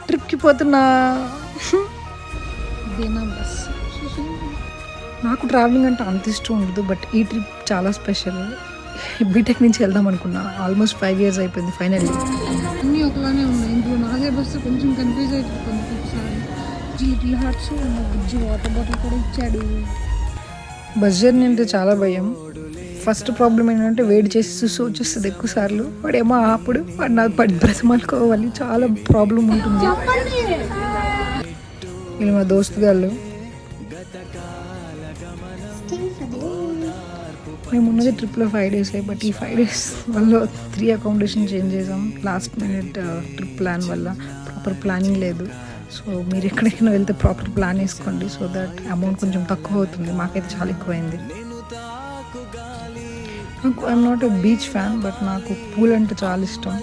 ట్రిప్కి పోతున్నా. ఇదేనా బస్? నాకు ట్రావెలింగ్ అంటే అంత ఇష్టం ఉండదు, బట్ ఈ ట్రిప్ చాలా స్పెషల్. బీటెక్ నుంచి వెళ్దాం అనుకున్నా, ఆల్మోస్ట్ 5 years అయిపోయింది ఫైనల్లీ. అన్నీ ఒకలానే ఉన్నాయి. ఇంట్లో నాగే బస్సు కొంచెం కన్ఫ్యూజ్ అయిపోతుంది ఒకసారి. లిటిల్ హార్ట్స్ బుజ్జి వాటర్ బాటిల్ కూడా ఇచ్చాడు. బస్ జర్నీ అంటే చాలా భయం. ఫస్ట్ ప్రాబ్లం ఏంటంటే వేడి చేసి సుసు వచ్చేస్తుంది ఎక్కువ సార్లు. వాడేమో అప్పుడు వాడు నాకు పడి బ్రతమాలుకోవాలి, చాలా ప్రాబ్లం ఉంటుంది. వీళ్ళు మా దోస్తు గాళ్ళు. మేము ఉన్నది ట్రిప్లో 5 days, బట్ ఈ 5 days వల్ల 3 అకామిడేషన్ చేంజ్ చేసాం లాస్ట్ మినిట్ ట్రిప్ ప్లాన్ వల్ల. ప్రాపర్ ప్లానింగ్ లేదు. సో మీరు ఎక్కడికైనా వెళ్తే ప్రాపర్ ప్లాన్ వేసుకోండి, సో దట్ అమౌంట్ కొంచెం తక్కువ అవుతుంది. మాకైతే చాలా ఎక్కువైంది. నాకు I'm not a beach fan, but నాకు పూల్ అంటే చాలా ఇష్టం.